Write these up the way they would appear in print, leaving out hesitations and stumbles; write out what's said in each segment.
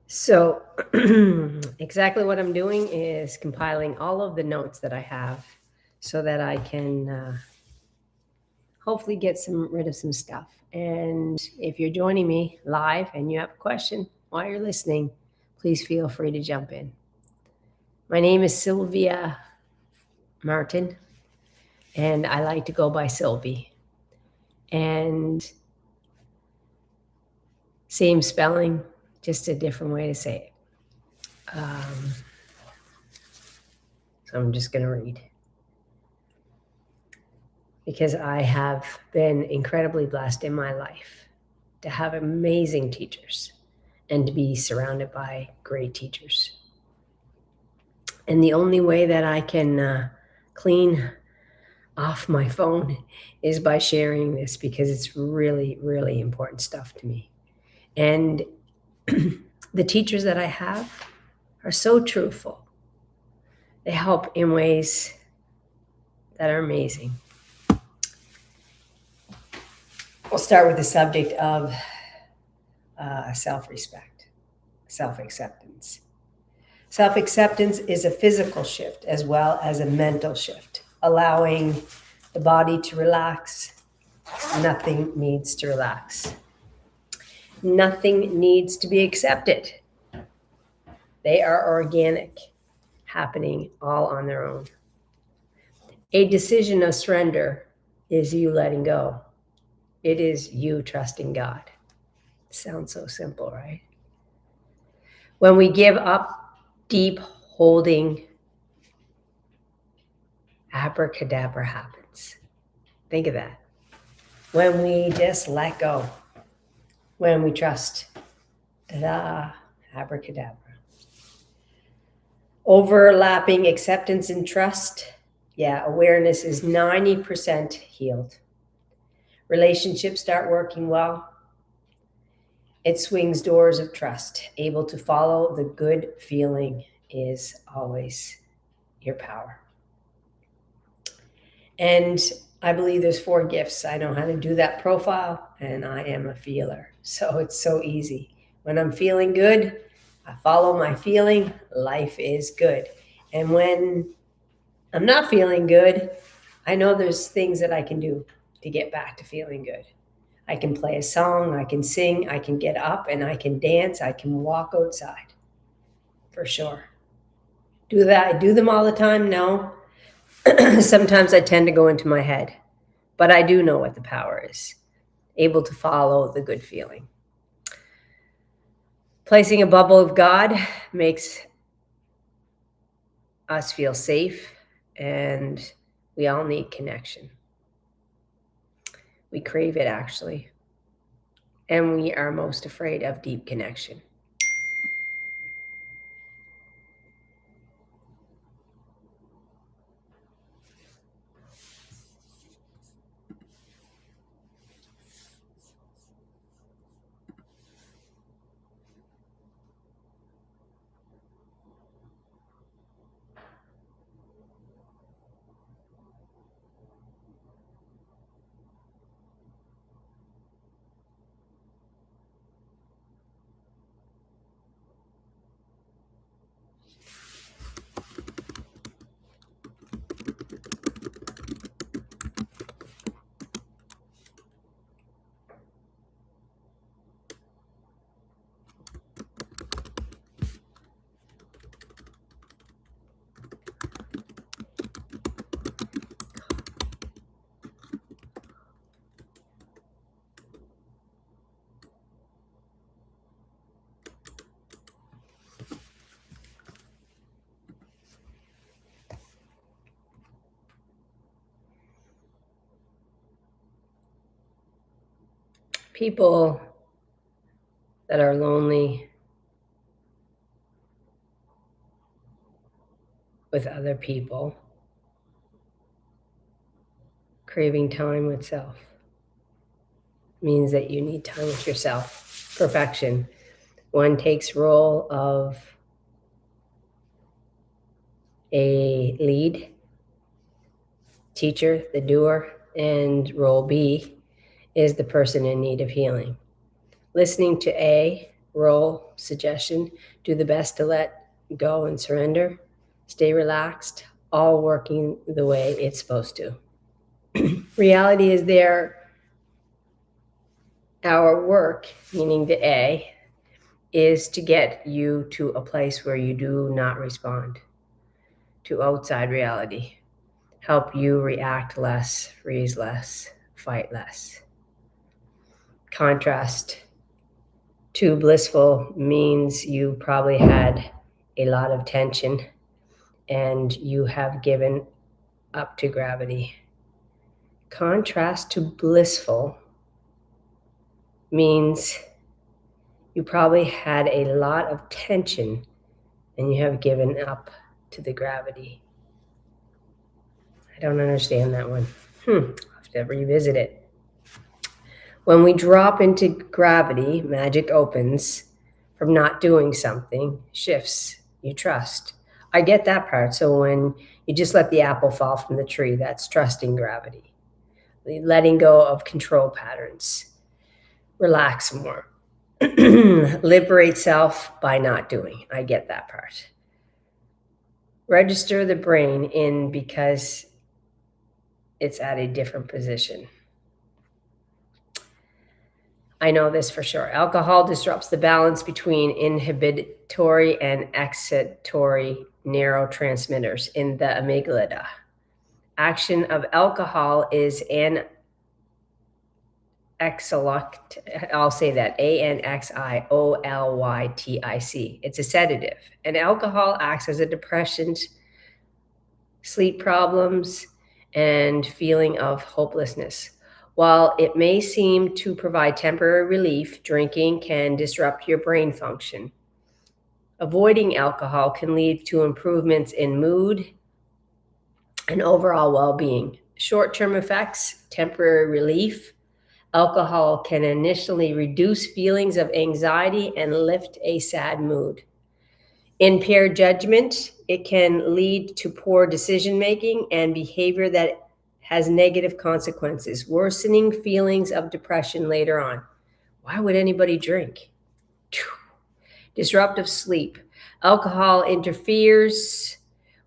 So, exactly what I'm doing is compiling all of the notes that I have so that I can hopefully get rid of some stuff. And if you're joining me live and you have a question while you're listening, please feel free to jump in. My name is Sylvia Martin, and I like to go by Sylvie. And same spelling, just a different way to say it. So I'm just going to read. Because I have been incredibly blessed in my life to have amazing teachers and to be surrounded by great teachers. And the only way that I can clean off my phone is by sharing this, because it's really, really important stuff to me. And the teachers that I have are so truthful. They help in ways that are amazing. We'll start with the subject of self-respect, self-acceptance. Self-acceptance is a physical shift as well as a mental shift, allowing the body to relax. Nothing needs to relax. Nothing needs to be accepted. They are organic, happening all on their own. A decision of surrender is you letting go. It is you trusting God. Sounds so simple, right? When we give up deep holding, abracadabra happens. Think of that. When we just let go, when we trust, ta-da, abracadabra. Overlapping acceptance and trust, awareness is 90% healed. Relationships start working well. It swings doors of trust. Able to follow the good feeling is always your power. And I believe there's 4 gifts. I know how to do that profile, and I am a feeler. So it's so easy. When I'm feeling good, I follow my feeling. Life is good. And when I'm not feeling good, I know there's things that I can do to get back to feeling good. I can play a song, I can sing, I can get up and I can dance, I can walk outside. For sure. Do I do them all the time? No. Sometimes I tend to go into my head, but I do know what the power is. Able to follow the good feeling. Placing a bubble of God makes us feel safe, and we all need connection. We crave it, actually. And we are most afraid of deep connection. People that are lonely with other people, craving time with self, means that you need time with yourself. Perfection. One takes role of a lead, teacher, the doer, and role B is the person in need of healing. Listening to A role, suggestion, do the best to let go and surrender, stay relaxed, all working the way it's supposed to. Reality is there. Our work, meaning the A, is to get you to a place where you do not respond to outside reality. Help you react less, freeze less, fight less. Contrast to blissful means you probably had a lot of tension and you have given up to gravity. Contrast to blissful means you probably had a lot of tension and you have given up to the gravity. I don't understand that one. I'll have to revisit it. When we drop into gravity, magic opens. From not doing something, shifts. You trust. I get that part. So when you just let the apple fall from the tree, that's trusting gravity. Letting go of control patterns. Relax more. Liberate self by not doing. I get that part. Register the brain in because it's at a different position. I know this for sure. Alcohol disrupts the balance between inhibitory and excitatory neurotransmitters in the amygdala. Action of alcohol is an anxiolytic. I'll say that, anxiolytic. It's a sedative. And alcohol acts as a depressant, sleep problems, and feeling of hopelessness. While it may seem to provide temporary relief, drinking can disrupt your brain function. Avoiding alcohol can lead to improvements in mood and overall well-being. Short-term effects, temporary relief. Alcohol can initially reduce feelings of anxiety and lift a sad mood. Impaired judgment, it can lead to poor decision-making and behavior that has negative consequences, worsening feelings of depression later on. Why would anybody drink? Disruptive sleep. Alcohol interferes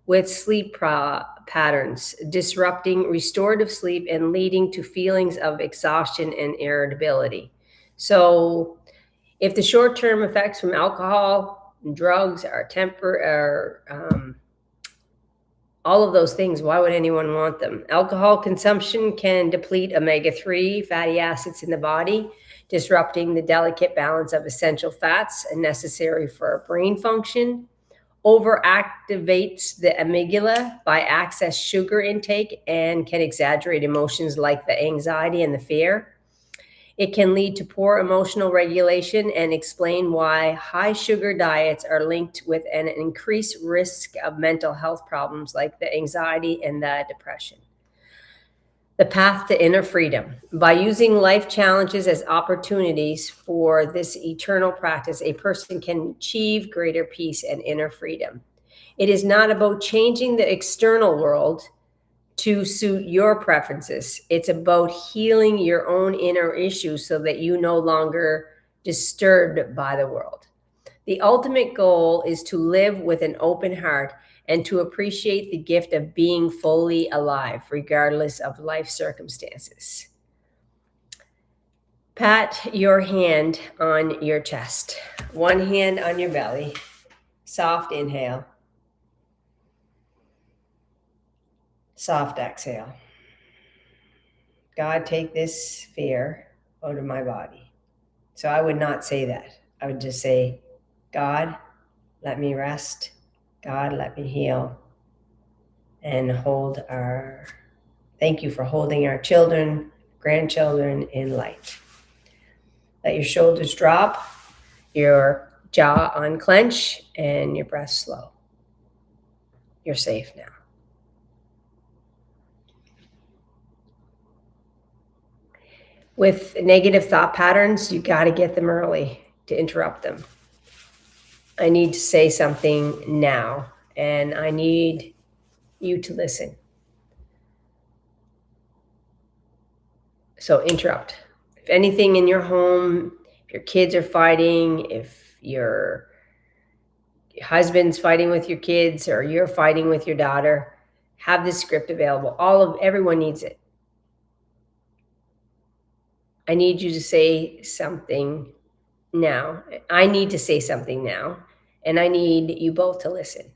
with sleep patterns, disrupting restorative sleep and leading to feelings of exhaustion and irritability. So if the short-term effects from alcohol and drugs are all of those things, why would anyone want them? Alcohol consumption can deplete omega-3 fatty acids in the body, disrupting the delicate balance of essential fats necessary for brain function. Overactivates the amygdala by excess sugar intake and can exaggerate emotions like the anxiety and the fear. It can lead to poor emotional regulation and explain why high sugar diets are linked with an increased risk of mental health problems like the anxiety and the depression. The path to inner freedom. By using life challenges as opportunities for this eternal practice, a person can achieve greater peace and inner freedom. It is not about changing the external world to suit your preferences. It's about healing your own inner issues so that you no longer disturbed by the world. The ultimate goal is to live with an open heart and to appreciate the gift of being fully alive, regardless of life circumstances. Pat your hand on your chest, one hand on your belly, soft inhale. Soft exhale. God, take this fear out of my body. So I would not say that. I would just say, God, let me rest. God, let me heal. And thank you for holding our children, grandchildren in light. Let your shoulders drop, your jaw unclench, and your breath slow. You're safe now. With negative thought patterns, you got to get them early to interrupt them. I need to say something now, and I need you to listen. So interrupt. If anything in your home, if If your kids are fighting, if your husband's fighting with your kids or you're fighting with your daughter, have this script available. Everyone needs it. I need you to say something now. I need to say something now, and I need you both to listen.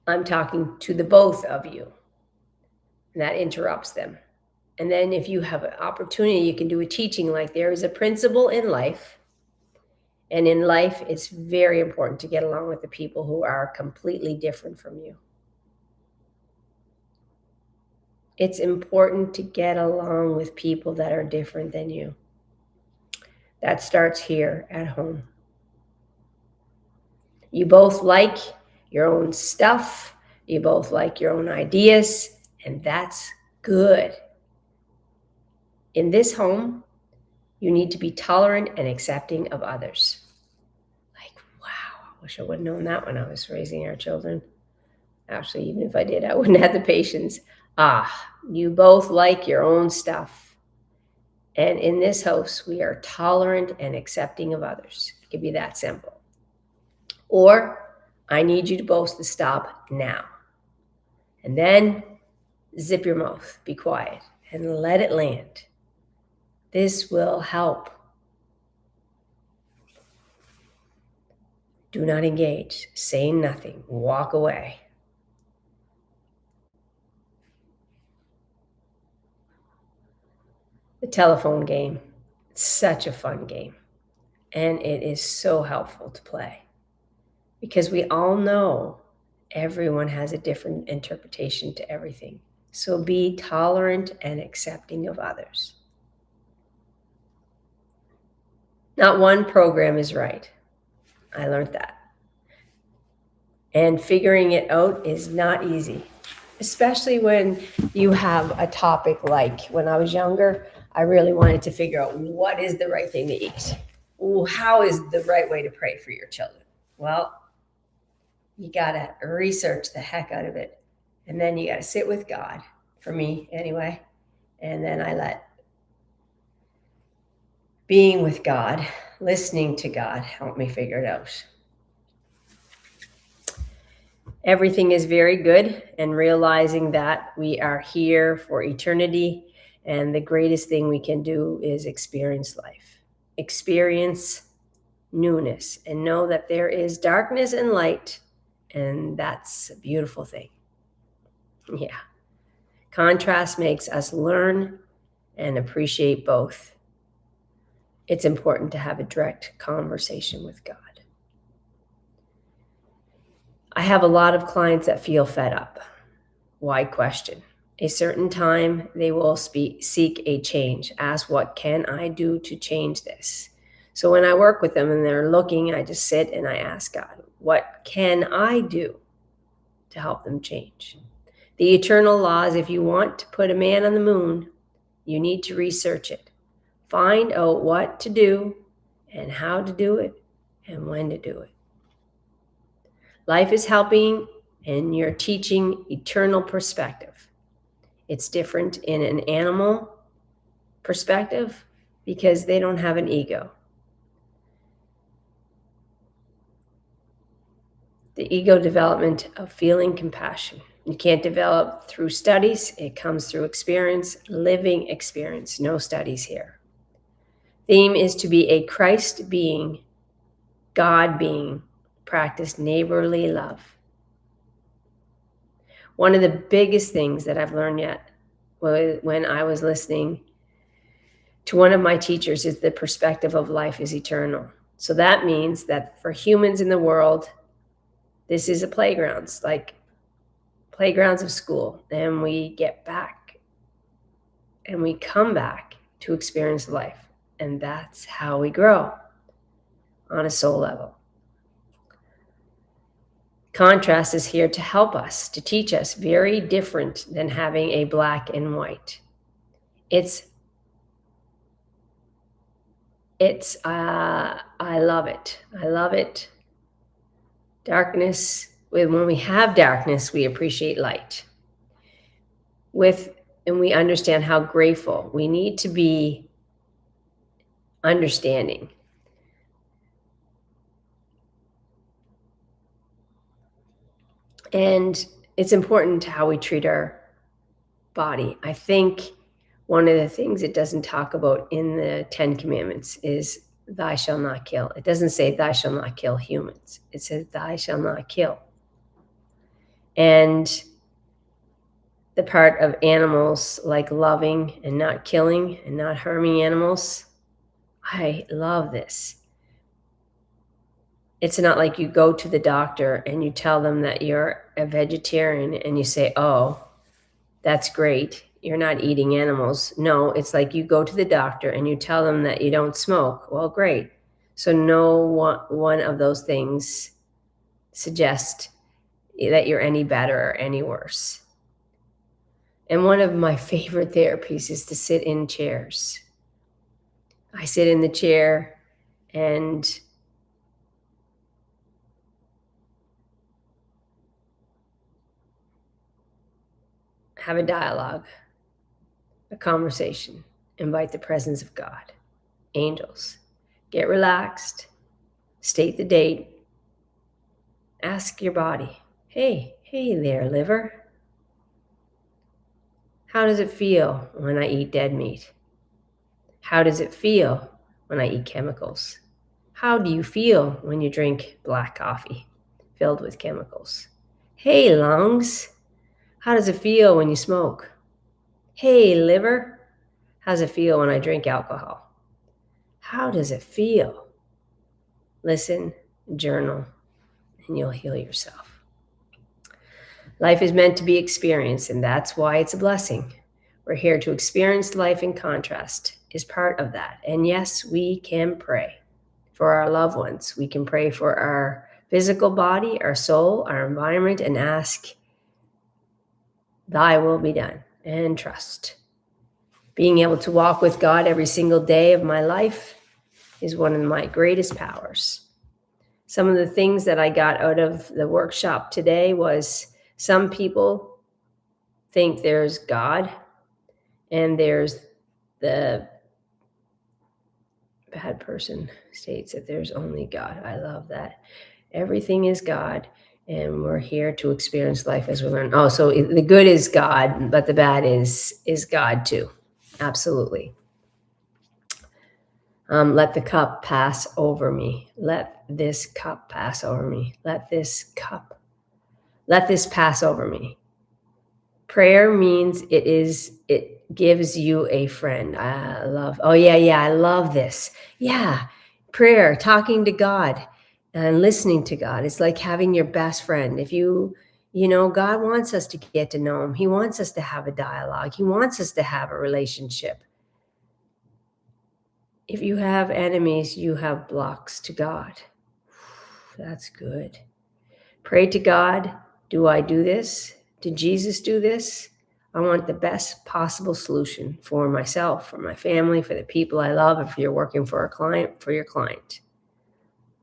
I'm talking to the both of you, and that interrupts them. And then if you have an opportunity, you can do a teaching like there is a principle in life. And in life, it's very important to get along with the people who are completely different from you. It's important to get along with people that are different than you. That starts here at home. You both like your own stuff. You both like your own ideas, and that's good. In this home, you need to be tolerant and accepting of others. Like, wow, I wish I would have known that when I was raising our children. Actually, even if I did, I wouldn't have the patience. You both like your own stuff. And in this house, we are tolerant and accepting of others. It could be that simple. Or, I need you to both to stop now. And then zip your mouth, be quiet, and let it land. This will help. Do not engage. Say nothing. Walk away. The telephone game. It's such a fun game. And it is so helpful to play. Because we all know everyone has a different interpretation to everything. So be tolerant and accepting of others. Not one program is right. I learned that. And figuring it out is not easy, especially when you have a topic like when I was younger, I really wanted to figure out what is the right thing to eat. How is the right way to pray for your children? Well, you got to research the heck out of it. And then you got to sit with God, for me anyway. And then I let being with God, listening to God, help me figure it out. Everything is very good, and realizing that we are here for eternity. And the greatest thing we can do is experience life, experience newness, and know that there is darkness and light. And that's a beautiful thing. Yeah. Contrast makes us learn and appreciate both. It's important to have a direct conversation with God. I have a lot of clients that feel fed up. Why question? A certain time they will seek a change. Ask, what can I do to change this? So when I work with them and they're looking, I just sit and I ask God, what can I do to help them change? The eternal laws, if you want to put a man on the moon, you need to research it. Find out what to do and how to do it and when to do it. Life is helping and you're teaching eternal perspective. It's different in an animal perspective because they don't have an ego. The ego development of feeling compassion. You can't develop through studies. It comes through experience, living experience. No studies here. Theme is to be a Christ being, God being, practice neighborly love. One of the biggest things that I've learned yet when I was listening to one of my teachers is the perspective of life is eternal. So that means that for humans in the world, this is a playground, like playgrounds of school. And we get back and we come back to experience life. And that's how we grow on a soul level. Contrast is here to help us, to teach us, very different than having a black and white. I love it. I love it. Darkness, when we have darkness, we appreciate light. And we understand how grateful we need to be understanding. And it's important how we treat our body. I think one of the things it doesn't talk about in the 10 Commandments is thou shalt not kill. It doesn't say thou shalt not kill humans. It says thou shalt not kill. And the part of animals like loving and not killing and not harming animals, I love this. It's not like you go to the doctor and you tell them that you're a vegetarian and you say, oh, that's great, you're not eating animals. No, it's like you go to the doctor and you tell them that you don't smoke. Well, great. So no one of those things suggest that you're any better or any worse. And one of my favorite therapies is to sit in chairs. I sit in the chair and have a dialogue, a conversation, invite the presence of God, angels. Get relaxed, state the date, ask your body, hey there, liver. How does it feel when I eat dead meat? How does it feel when I eat chemicals? How do you feel when you drink black coffee filled with chemicals? Hey, lungs, how does it feel when you smoke? Hey, liver, how does it feel when I drink alcohol? How does it feel? Listen, journal, and you'll heal yourself. Life is meant to be experienced, and that's why it's a blessing. We're here to experience life in contrast is part of that. And yes, we can pray for our loved ones. We can pray for our physical body, our soul, our environment, and ask, thy will be done, and trust. Being able to walk with God every single day of my life is one of my greatest powers. Some of the things that I got out of the workshop today was some people think there's God and there's the bad person states that there's only God. I love that. Everything is God, and we're here to experience life as we learn. Oh, so the good is God, but the bad is God too. Absolutely. Let the cup pass over me. Let this cup pass over me. Let this pass over me. Prayer means it gives you a friend. I love this. Yeah, prayer, talking to God and listening to God. It's like having your best friend. If you know, God wants us to get to know him. He wants us to have a dialogue. He wants us to have a relationship. If you have enemies, you have blocks to God. That's good. Pray to God. Do I do this? Did Jesus do this? I want the best possible solution for myself, for my family, for the people I love. If you're working for a client, for your client.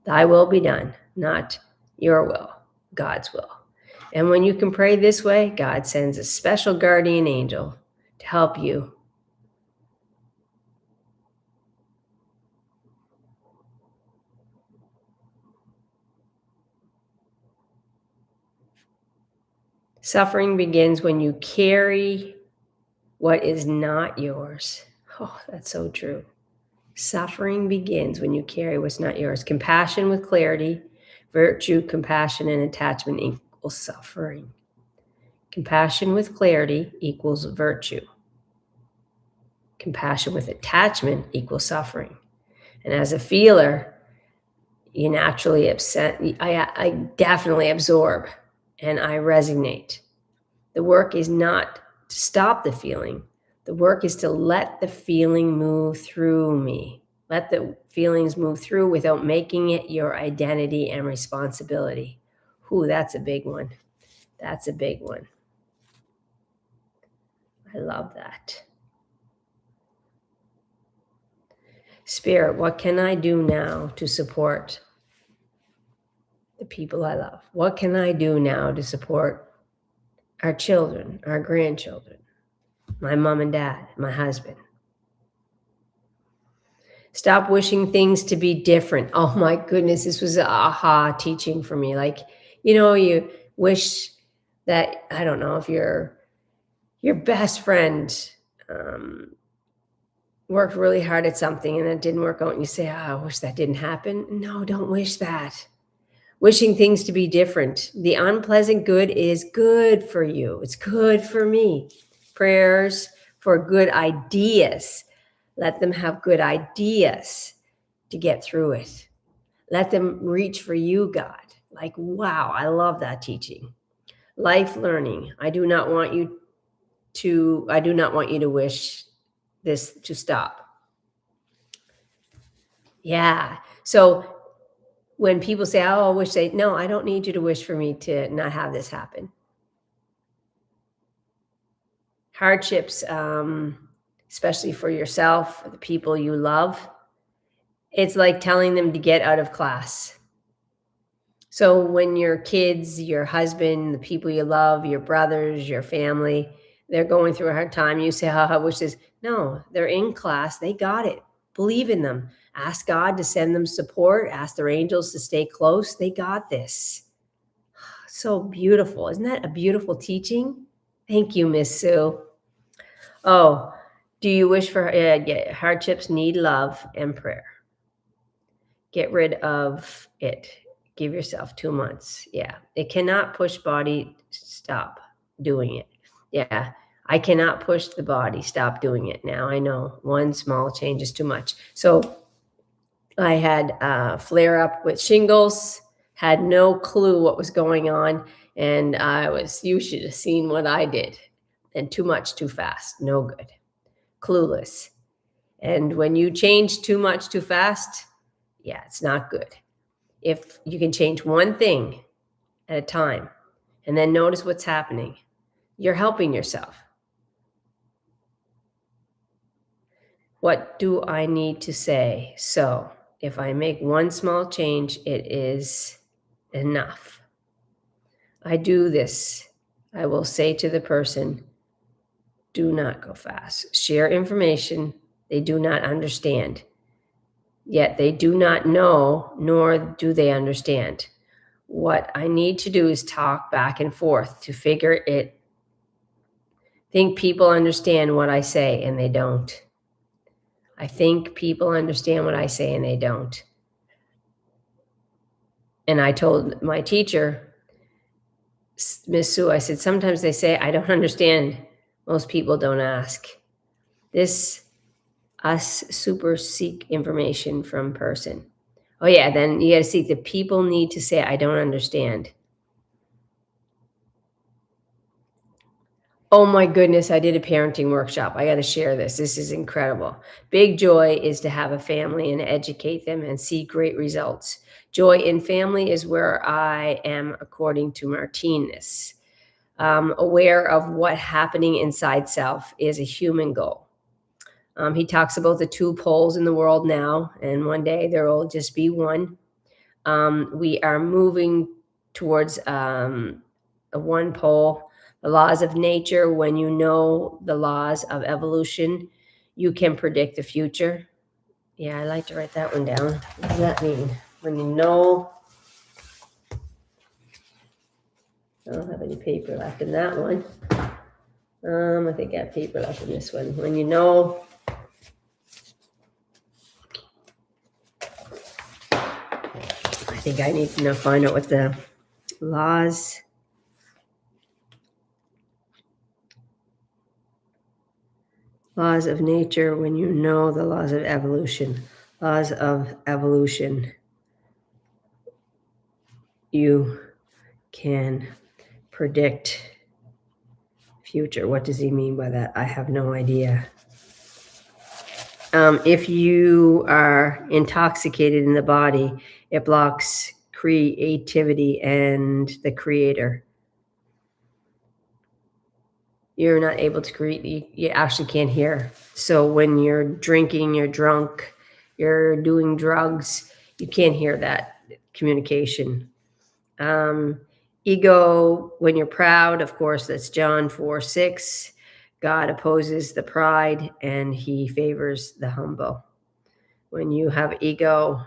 Thy will be done, not your will, God's will. And when you can pray this way, God sends a special guardian angel to help you. Suffering begins when you carry what is not yours. Oh, that's so true. Suffering begins when you carry what's not yours. Compassion with clarity, virtue, compassion, and attachment equals suffering. Compassion with clarity equals virtue. Compassion with attachment equals suffering. And as a feeler, you naturally I definitely absorb and I resonate. The work is not to stop the feeling. The work is to let the feeling move through me. Let the feelings move through without making it your identity and responsibility. Ooh, that's a big one. That's a big one. I love that. Spirit, what can I do now to support the people I love? What can I do now to support our children, our grandchildren, my mom and dad, my husband? Stop wishing things to be different. Oh my goodness, this was an aha teaching for me. Like, you wish that, I don't know, if your best friend worked really hard at something and it didn't work out, and you say, I wish that didn't happen. No, don't wish that. Wishing things to be different. The unpleasant good is good for you. It's good for me. Prayers for good ideas. Let them have good ideas to get through it. Let them reach for you, God. Like, wow, I love that teaching. Life learning. I do not want you to wish this to stop. Yeah. So when people say, oh, no, I don't need you to wish for me to not have this happen. Hardships, especially for yourself, for the people you love, it's like telling them to get out of class. So when your kids, your husband, the people you love, your brothers, your family, they're going through a hard time, you say, I wish this. No, they're in class. They got it. Believe in them. Ask God to send them support. Ask their angels to stay close. They got this. So beautiful. Isn't that a beautiful teaching? Thank you, Miss Sue. Oh, do you wish for hardships? Need love and prayer. Get rid of it. Give yourself 2 months. Yeah. It cannot push body. Stop doing it. Yeah. I cannot push the body. Stop doing it. Now I know one small change is too much. So I had a flare up with shingles, had no clue what was going on. And you should have seen what I did. And too much, too fast. No good. Clueless. And when you change too much, too fast, yeah, it's not good. If you can change one thing at a time and then notice what's happening, you're helping yourself. What do I need to say? So if I make one small change, it is enough. I do this. I will say to the person, do not go fast. Share information they do not understand. Yet they do not know, nor do they understand. What I need to do is talk back and forth to figure it. Think people understand what I say, and they don't. I think people understand what I say, and they don't. And I told my teacher, Miss Sue, I said, sometimes they say, I don't understand. Most people don't ask. Us super seek information from person. Oh yeah, then you got to seek the people need to say, I don't understand. Oh my goodness, I did a parenting workshop. I got to share this. This is incredible. Big joy is to have a family and educate them and see great results. Joy in family is where I am, according to Martinez. Aware of what happening inside self is a human goal. He talks about the 2 poles in the world now, and one day there will just be one. We are moving towards a one pole. The laws of nature, when you know the laws of evolution, you can predict the future. Yeah, I like to write that one down. What does that mean? When you know, I don't have any paper left in that one. I think I have paper left in this one. When you know, I think I need to find out what the laws of nature, when you know the laws of evolution. Laws of evolution. You can predict future. What does he mean by that? I have no idea. If you are intoxicated in the body, it blocks creativity and the creator. You're not able to create, you actually can't hear. So when you're drinking, you're drunk, you're doing drugs, you can't hear that communication. Ego, when you're proud, of course, that's John 4:6. God opposes the pride and he favors the humble. When you have ego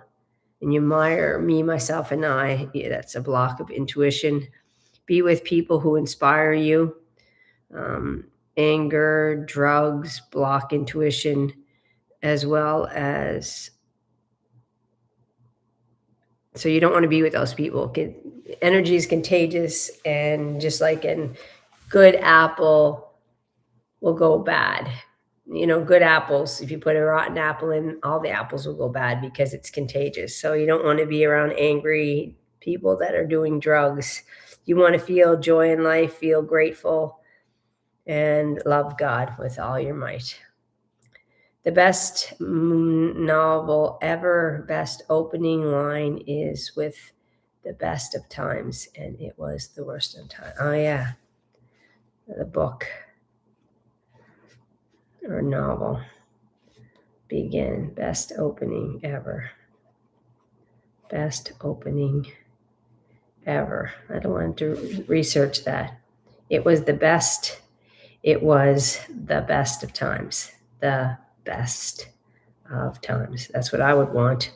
and you admire me, myself, and I, yeah, that's a block of intuition. Be with people who inspire you. Anger, drugs block intuition, as well as, so you don't want to be with those people. Energy is contagious, and just like a good apple will go bad. Good apples, if you put a rotten apple in, all the apples will go bad because it's contagious. So you don't want to be around angry people that are doing drugs. You want to feel joy in life, feel grateful, and love God with all your might. The best novel ever, best opening line is with the best of times, and it was the worst of times. Oh, yeah. The book or novel. Begin. Best opening ever. Best opening ever. I don't want to research that. It was the best. It was the best of times. The best of times. That's what I would want.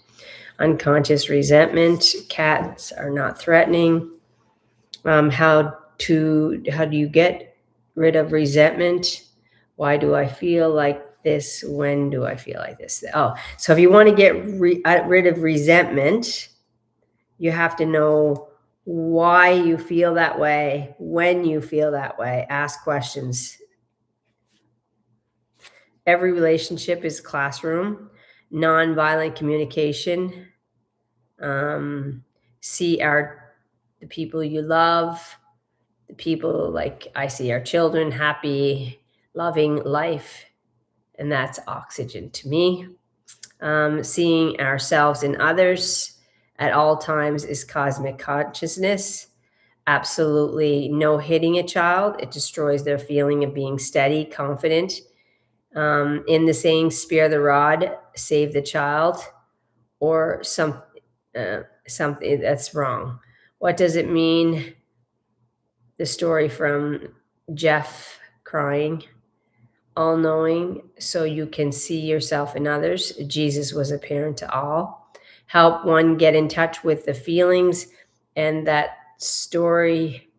Unconscious resentment. Cats are not threatening. How do you get rid of resentment? Why do I feel like this? When do I feel like this? Oh, so if you want to get rid of resentment, you have to know why you feel that way, when you feel that way. Ask questions. Every relationship is a classroom. Nonviolent communication. See the people you love, the people, like I see our children, happy, loving life, and that's oxygen to me. Seeing ourselves in others at all times is cosmic consciousness. Absolutely no hitting a child. It destroys their feeling of being steady, confident. In the saying, spare the rod, save the child, or something that's wrong. What does it mean? The story from Jeff crying. All-knowing, so you can see yourself in others. Jesus was a parent to all. Help one get in touch with the feelings. And that story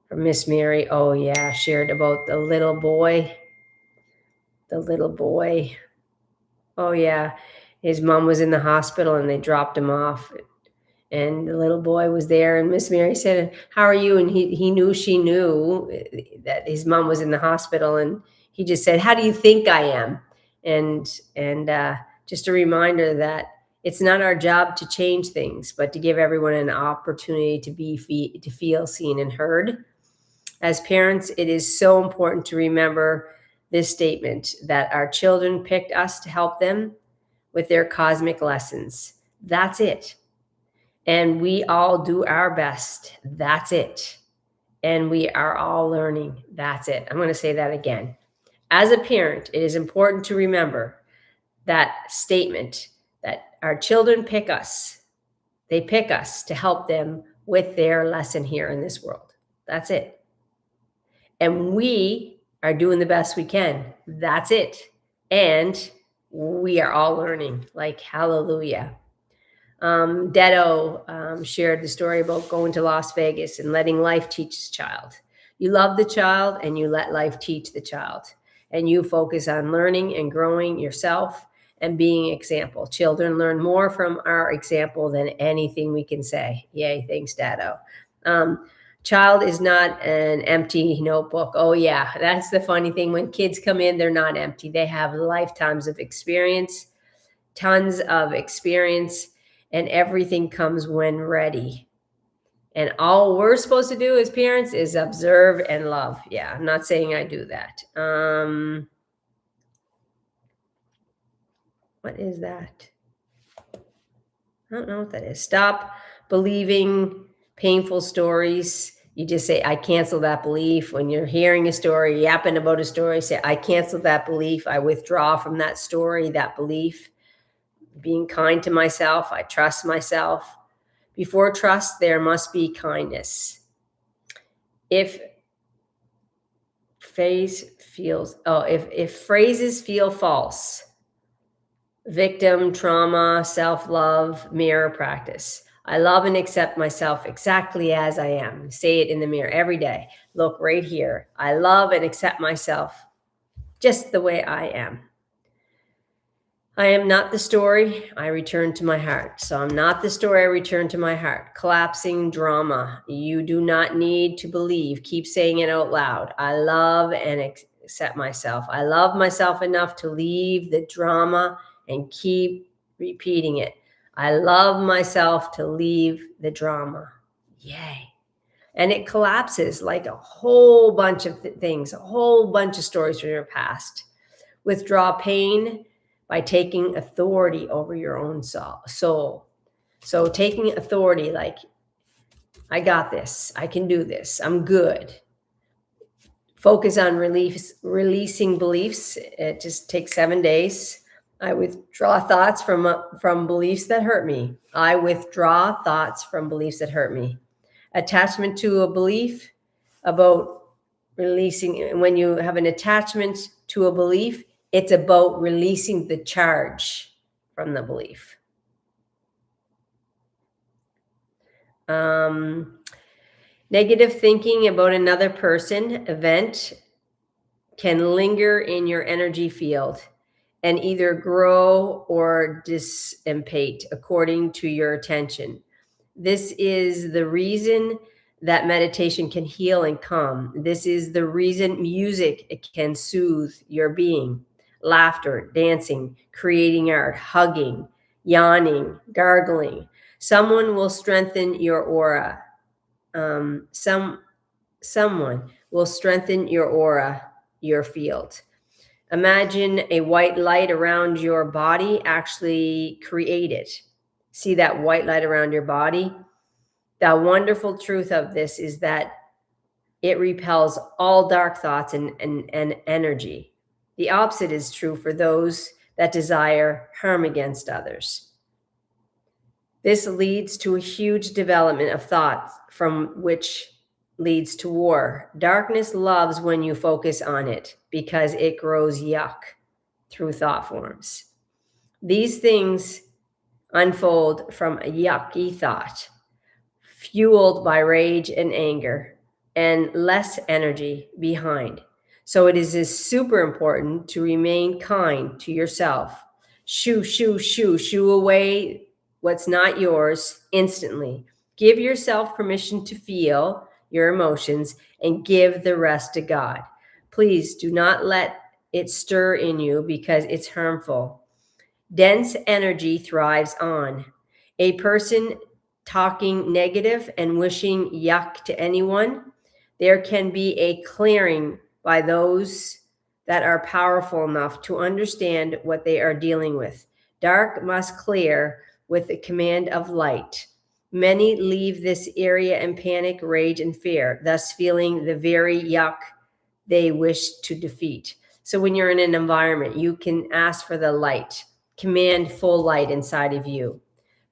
from Miss Mary, oh yeah, shared about the little boy. Oh yeah, his mom was in the hospital and they dropped him off, and the little boy was there, and Miss Mary said, how are you? And she knew that his mom was in the hospital, and he just said, how do you think I am? And just a reminder that it's not our job to change things, but to give everyone an opportunity to feel seen and heard. As parents, it is so important to remember this statement, that our children picked us to help them with their cosmic lessons. That's it. And we all do our best. That's it. And we are all learning. That's it. I'm going to say that again. As a parent, it is important to remember that statement, that our children pick us. They pick us to help them with their lesson here in this world. That's it. And we are doing the best we can. That's it. And we are all learning. Like, hallelujah. Dedo shared the story about going to Las Vegas and letting life teach his child. You love the child and you let life teach the child. And you focus on learning and growing yourself and being an example. Children learn more from our example than anything we can say. Yay, thanks, Dado. Child is not an empty notebook. Oh, yeah, that's the funny thing. When kids come in, they're not empty. They have lifetimes of experience, tons of experience, and everything comes when ready. And all we're supposed to do as parents is observe and love. Yeah, I'm not saying I do that. What is that? I don't know what that is. Stop believing painful stories. You just say, I cancel that belief. When you're hearing a story, yapping about a story, say, I cancel that belief. I withdraw from that story, that belief. Being kind to myself. I trust myself. Before trust, there must be kindness. If phrases feel false, Victim, trauma, self-love, mirror practice. I love and accept myself exactly as I am. Say it in the mirror every day. Look right here. I love and accept myself just the way I am. I am not the story. I return to my heart. So I'm not the story. I return to my heart. Collapsing drama. You do not need to believe. Keep saying it out loud. I love and accept myself. I love myself enough to leave the drama and keep repeating it. I love myself to leave the drama. Yay. And it collapses like a whole bunch of things, a whole bunch of stories from your past. Withdraw pain by taking authority over your own soul. So taking authority, like, I got this, I can do this, I'm good. Focus on releasing beliefs. It just takes 7 days. I withdraw thoughts from beliefs that hurt me. I withdraw thoughts from beliefs that hurt me. Attachment to a belief about releasing. When you have an attachment to a belief, it's about releasing the charge from the belief. Negative thinking about another person, event, can linger in your energy field and either grow or dissipate according to your attention. This is the reason that meditation can heal and calm. This is the reason music can soothe your being. Laughter, dancing, creating art, hugging, yawning, gargling. Someone will strengthen your aura. Someone will strengthen your aura, your field. Imagine a white light around your body. Actually create it. See that white light around your body? The wonderful truth of this is that it repels all dark thoughts and energy. The opposite is true for those that desire harm against others. This leads to a huge development of thought, from which leads to war. Darkness loves when you focus on it because it grows yuck through thought forms. These things unfold from a yucky thought, fueled by rage and anger, and less energy behind. So it is super important to remain kind to yourself. Shoo away what's not yours instantly. Give yourself permission to feel your emotions and give the rest to God. Please do not let it stir in you because it's harmful. Dense energy thrives on. A person talking negative and wishing yuck to anyone, there can be a clearing by those that are powerful enough to understand what they are dealing with. Dark must clear with the command of light. Many leave this area in panic, rage, and fear, thus feeling the very yuck they wish to defeat. So when you're in an environment, you can ask for the light, command full light inside of you.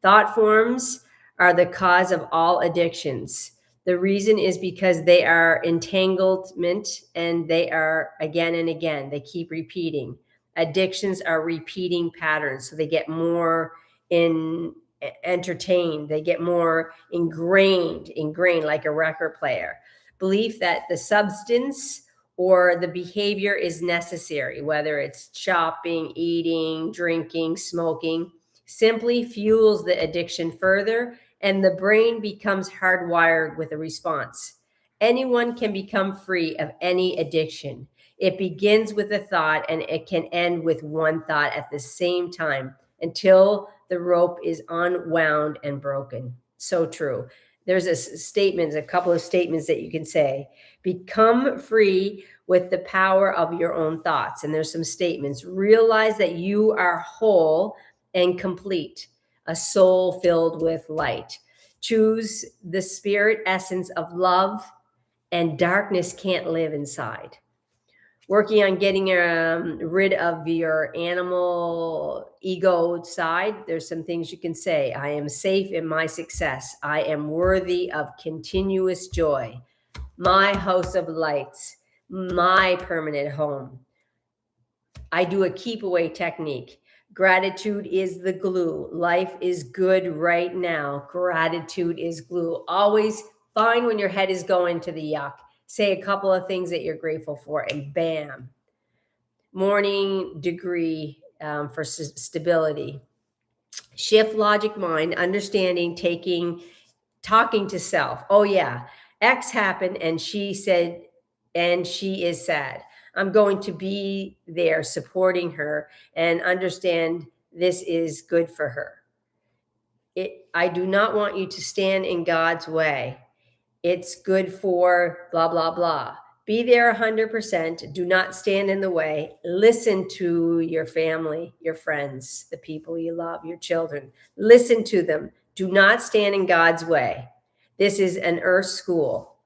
Thought forms are the cause of all addictions. The reason is because they are entanglement, and they are again and again. They keep repeating. Addictions are repeating patterns, so they get more entertained. They get more ingrained like a record player. Belief that the substance or the behavior is necessary, whether it's shopping, eating, drinking, smoking, simply fuels the addiction further, and the brain becomes hardwired with a response. Anyone can become free of any addiction. It begins with a thought, and it can end with one thought at the same time until the rope is unwound and broken. So true. There's a couple of statements that you can say. Become free with the power of your own thoughts. And there's some statements. Realize that you are whole and complete, a soul filled with light. Choose the spirit essence of love, and darkness can't live inside. Working on getting rid of your animal ego side, there's some things you can say. I am safe in my success. I am worthy of continuous joy. My house of lights, my permanent home. I do a keep away technique. Gratitude is the glue. Life is good right now. Gratitude is glue. Always find when your head is going to the yuck. Say a couple of things that you're grateful for, and bam. Morning degree for stability. Shift logic mind, understanding, talking to self. Oh, yeah. X happened and she said, and she is sad. I'm going to be there supporting her and understand this is good for her. I do not want you to stand in God's way. It's good for blah, blah, blah. Be there 100%. Do not stand in the way. Listen to your family, your friends, the people you love, your children. Listen to them. Do not stand in God's way. This is an earth school.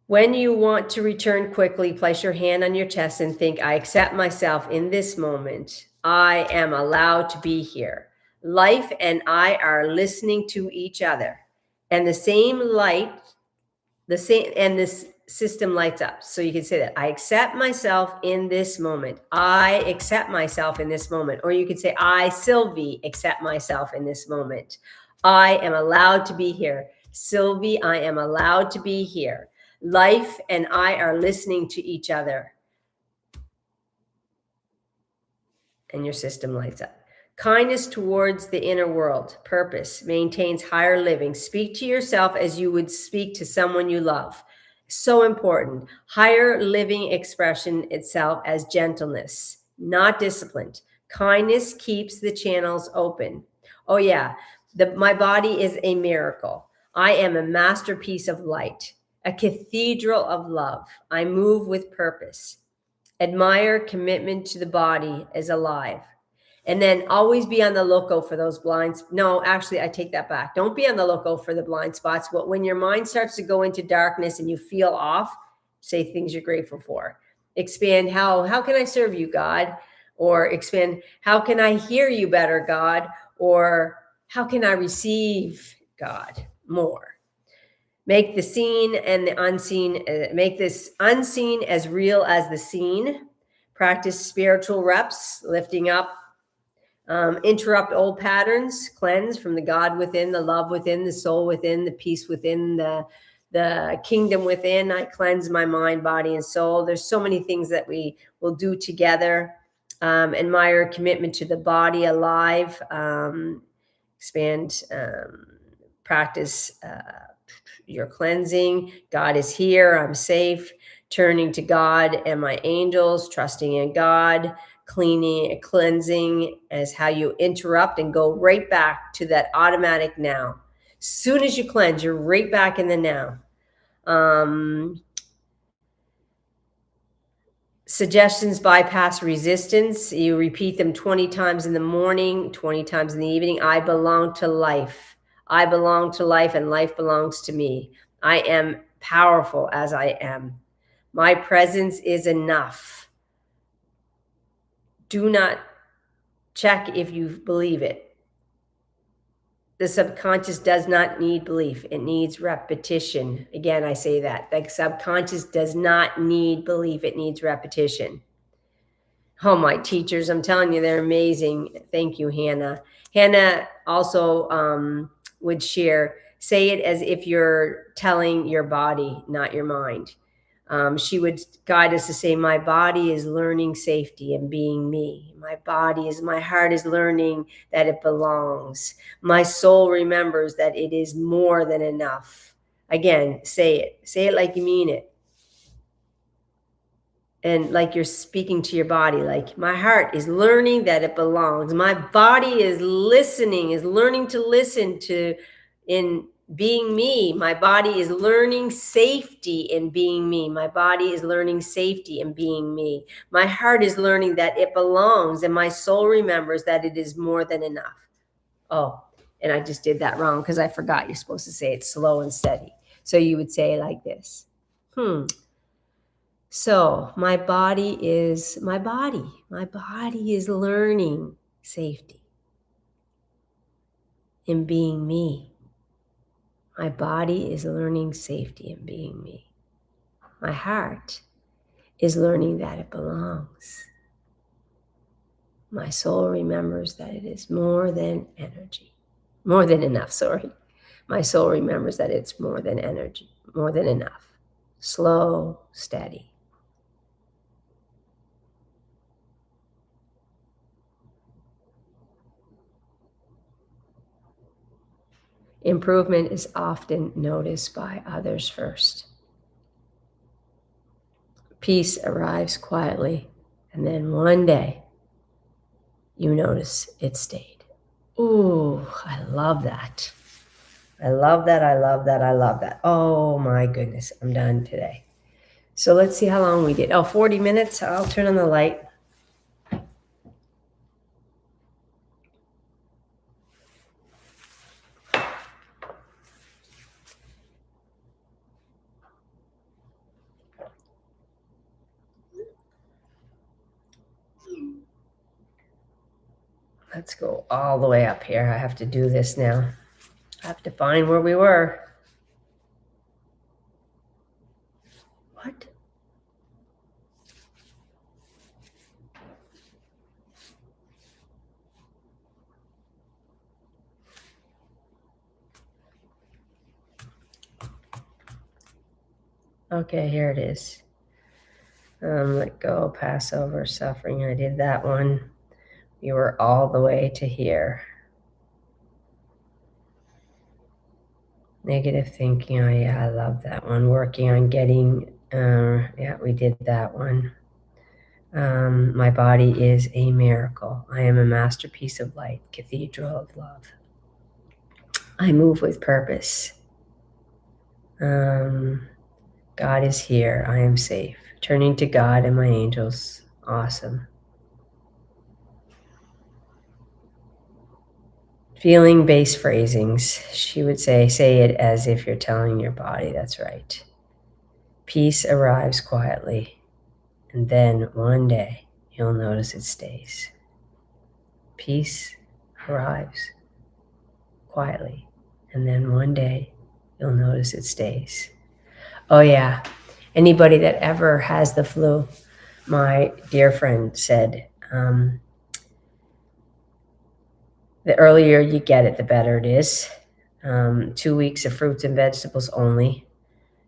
When you want to return quickly, place your hand on your chest and think, I accept myself in this moment. I am allowed to be here. Life and I are listening to each other. And the same light, and this system lights up. So you can say that I accept myself in this moment. I accept myself in this moment. Or you could say, I, Sylvie, accept myself in this moment. I am allowed to be here. Sylvie, I am allowed to be here. Life and I are listening to each other. And your system lights up. Kindness towards the inner world, purpose, maintains higher living. Speak to yourself as you would speak to someone you love. So important. Higher living expression itself as gentleness, not disciplined. Kindness keeps the channels open. Oh, yeah. My body is a miracle. I am a masterpiece of light, a cathedral of love. I move with purpose. Admire commitment to the body as alive. And then always be on the lookout for those blinds. No, actually, I take that back. Don't be on the lookout for the blind spots. But when your mind starts to go into darkness and you feel off, say things you're grateful for. Expand, how can I serve you, God? Or expand, how can I hear you better, God? Or how can I receive God more? Make the seen and the unseen, make this unseen as real as the seen. Practice spiritual reps, lifting up, interrupt old patterns, cleanse from the God within, the love within, the soul within, the peace within, the kingdom within. I cleanse my mind, body, and soul. There's so many things that we will do together. Admire commitment to the body alive. Expand, practice your cleansing. God is here. I'm safe. Turning to God and my angels, trusting in God. Cleansing as how you interrupt and go right back to that automatic now. Soon as you cleanse, you're right back in the now. Suggestions bypass resistance. You repeat them 20 times in the morning, 20 times in the evening. I belong to life. I belong to life and life belongs to me. I am powerful as I am. My presence is enough. Do not check if you believe it. The subconscious does not need belief. It needs repetition. Again, I say that. The subconscious does not need belief. It needs repetition. Oh, my teachers, I'm telling you, they're amazing. Thank you, Hannah. Hannah also would share, say it as if you're telling your body, not your mind. She would guide us to say, my body is learning safety and being me. My heart is learning that it belongs. My soul remembers that it is more than enough. Again, say it like you mean it. And like you're speaking to your body, like my heart is learning that it belongs. My body is learning to listen to in being me. My body is learning safety in being me. My body is learning safety in being me. My heart is learning that it belongs, and my soul remembers that it is more than enough. Oh, and I just did that wrong because I forgot you're supposed to say it slow and steady. So you would say it like this. So my body is learning safety in being me. My body is learning safety in being me. My heart is learning that it belongs. My soul remembers that it is more than energy. More than enough, sorry. My soul remembers that it's more than energy, more than enough. Slow, steady. Improvement is often noticed by others first. Peace arrives quietly, and then one day you notice it stayed. Ooh, I love that. I love that. I love that. I love that. Oh my goodness, I'm done today. So let's see how long we did. Oh, 40 minutes. I'll turn on the light. Let's go all the way up here. I have to do this now. I have to find where we were. What? Okay, here it is. Let go, Passover, suffering. I did that one. We were all the way to here. Negative thinking. Oh, yeah, I love that one. Working on getting, yeah, we did that one. My body is a miracle. I am a masterpiece of light, cathedral of love. I move with purpose. God is here. I am safe. Turning to God and my angels. Awesome. Feeling base phrasings. She would say it as if you're telling your body. That's right. Peace arrives quietly, and then one day you'll notice it stays. Peace arrives quietly, and then one day you'll notice it stays. Oh yeah, anybody that ever has the flu, my dear friend said, the earlier you get it, the better it is. 2 weeks of fruits and vegetables only.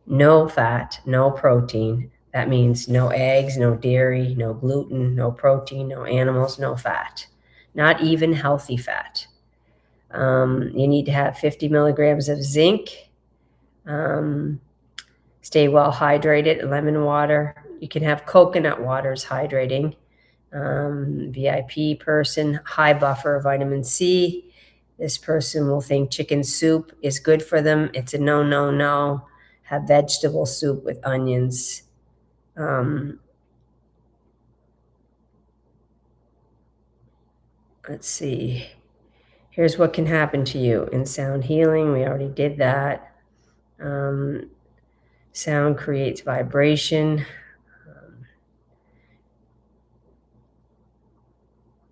No fat, no protein. That means no eggs, no dairy, no gluten, no protein, no animals, no fat. Not even healthy fat. You need to have 50 milligrams of zinc. Stay well hydrated. Lemon water. You can have coconut water is hydrating. VIP person, high buffer vitamin C. This person will think chicken soup is good for them. It's a no, no, no. Have vegetable soup with onions. Let's see. Here's what can happen to you in sound healing. We already did that. Sound creates vibration.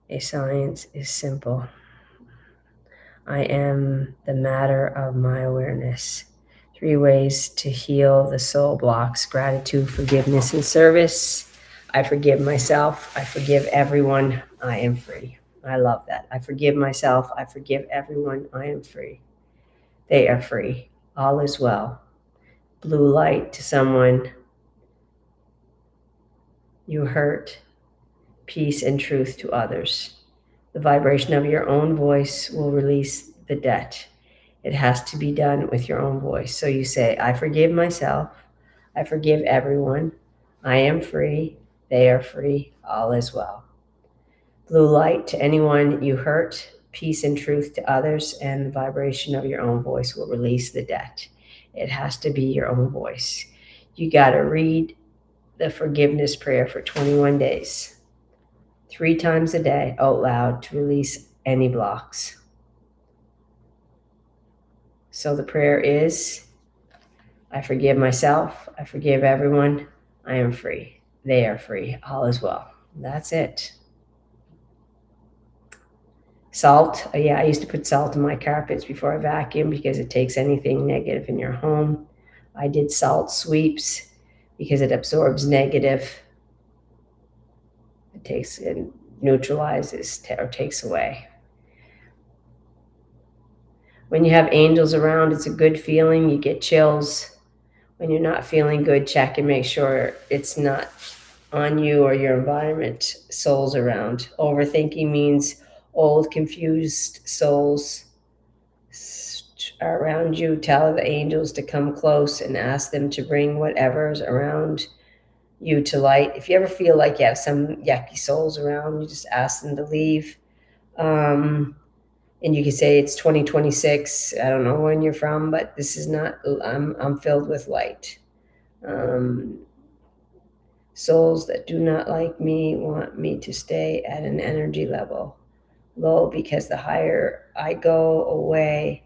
A science is simple. I am the matter of my awareness. 3 ways to heal the soul blocks: gratitude, forgiveness, and service. I forgive myself. I forgive everyone. I am free. I love that. I forgive myself. I forgive everyone. I am free. They are free. All is well. Blue light to someone you hurt. Peace and truth to others. The vibration of your own voice will release the debt. It has to be done with your own voice. So you say, I forgive myself. I forgive everyone. I am free. They are free. All is well. Blue light to anyone you hurt. Peace and truth to others. And the vibration of your own voice will release the debt. It has to be your own voice. You got to read the forgiveness prayer for 21 days. 3 times a day out loud to release any blocks. So the prayer is, I forgive myself. I forgive everyone. I am free. They are free. All is well. That's it. Salt. Yeah, I used to put salt in my carpets before I vacuum because it takes anything negative in your home. I did salt sweeps because it absorbs negative. It takes, neutralizes or takes away. When you have angels around, it's a good feeling. You get chills. When you're not feeling good, check and make sure it's not on you or your environment. Souls around. Overthinking means old, confused souls are around you. Tell the angels to come close and ask them to bring whatever's around you to light. If you ever feel like you have some yucky souls around, you just ask them to leave. And you can say it's 2026. I don't know when you're from, but this is not. I'm filled with light. Souls that do not like me want me to stay at an energy level low, because the higher I go away,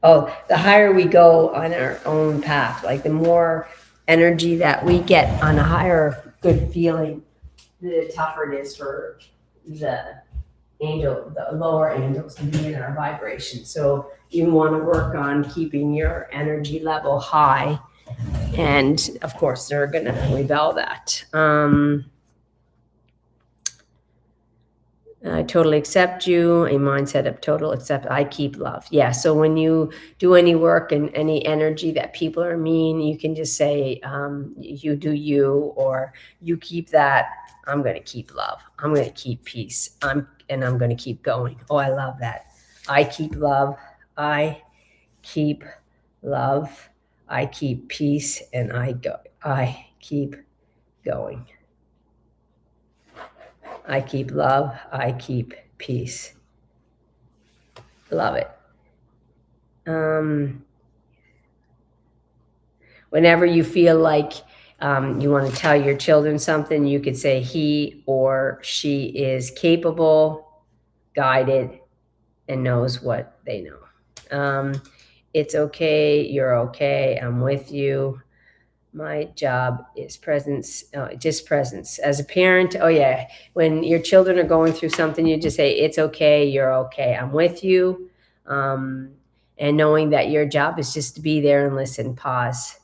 the higher we go on our own path, like the more energy that we get on a higher good feeling, the tougher it is for the lower angels to be in our vibration. So you want to work on keeping your energy level high. And of course, they're going to rebel that. I totally accept you. A mindset of total accept. I keep love. Yeah. So when you do any work and any energy that people are mean, you can just say, you do you, or you keep that. I'm going to keep love. I'm going to keep peace. I'm going to keep going. Oh, I love that. I keep love. I keep love. I keep peace, and I keep going. I keep love. I keep peace. Love it. Whenever you feel like you want to tell your children something, you could say he or she is capable, guided, and knows what they know. It's okay. You're okay. I'm with you. My job is presence, just presence. As a parent, oh yeah, when your children are going through something, you just say, it's okay, you're okay, I'm with you. And knowing that your job is just to be there and listen, pause.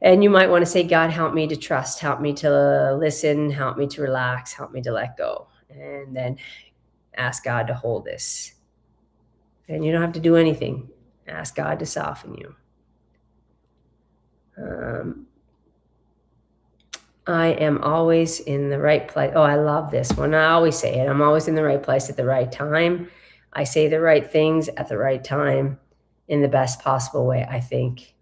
And you might want to say, God, help me to trust, help me to listen, help me to relax, help me to let go. And then ask God to hold this. And you don't have to do anything. Ask God to soften you. I am always in the right place. Oh, I love this one. I always say it. I'm always in the right place at the right time. I say the right things at the right time in the best possible way, I think.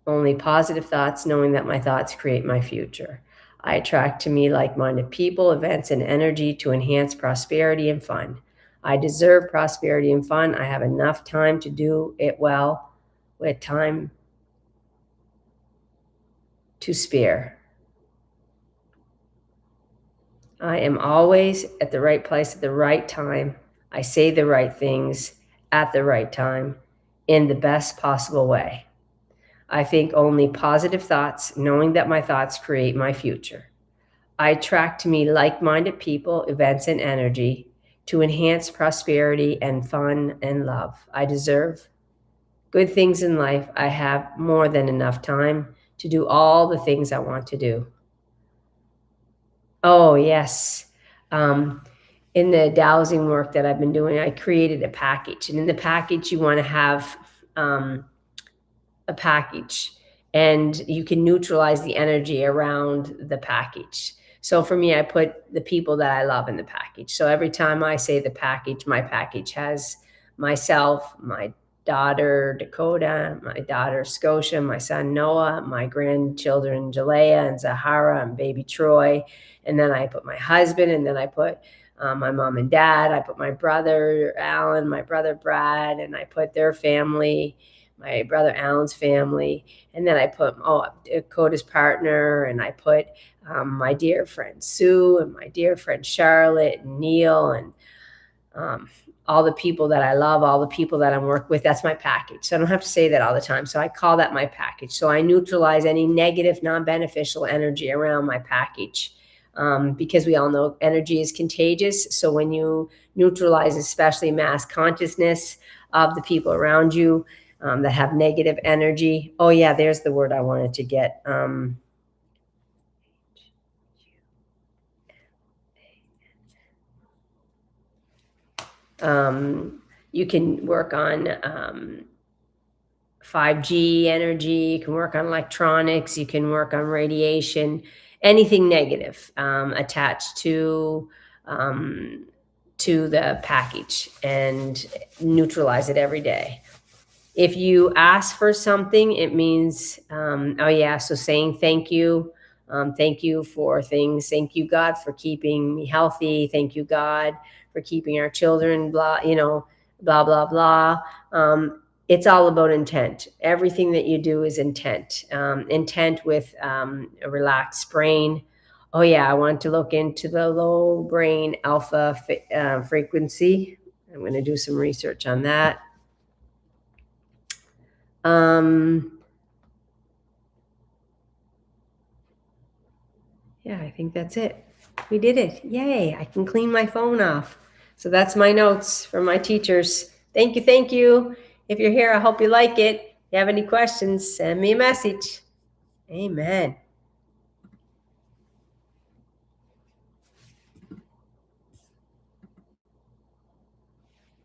Only positive thoughts, knowing that my thoughts create my future. I attract to me like-minded people, events, and energy to enhance prosperity and fun. I deserve prosperity and fun. I have enough time to do it well, with time to spare. I am always at the right place at the right time. I say the right things at the right time in the best possible way. I think only positive thoughts, knowing that my thoughts create my future. I attract to me like-minded people, events, and energy to enhance prosperity and fun and love. I deserve good things in life. I have more than enough time to do all the things I want to do. Oh, yes. In the dowsing work that I've been doing, I created a package. And in the package, you want to have a package. And you can neutralize the energy around the package. So for me, I put the people that I love in the package. So every time I say the package, my package has myself, my daughter Dakota, my daughter Scotia, my son Noah, my grandchildren Jalea and Zahara and baby Troy. And then I put my husband, and then I put my mom and dad. I put my brother Alan, my brother Brad, and I put their family, my brother Alan's family. And then I put Dakota's partner, and I put my dear friend Sue and my dear friend Charlotte and Neil and all the people that I love, all the people that I'm working with. That's my package. So I don't have to say that all the time. So I call that my package. So I neutralize any negative, non-beneficial energy around my package. Because we all know energy is contagious. So when you neutralize, especially mass consciousness of the people around you that have negative energy. Oh yeah, there's the word I wanted to get. You can work on 5G energy. You can work on electronics. You can work on radiation. Anything negative attached to the package, and neutralize it every day. If you ask for something, it means, oh yeah, so saying thank you. Thank you for things. Thank you, God, for keeping me healthy. Thank you, God, for keeping our children, blah, blah, blah, blah. It's all about intent. Everything that you do is intent. Intent with a relaxed brain. Oh yeah, I want to look into the low brain alpha frequency. I'm going to do some research on that. Yeah, I think that's it. We did it. Yay, I can clean my phone off. So that's my notes from my teachers. Thank you, thank you. If you're here, I hope you like it. If you have any questions, send me a message. Amen.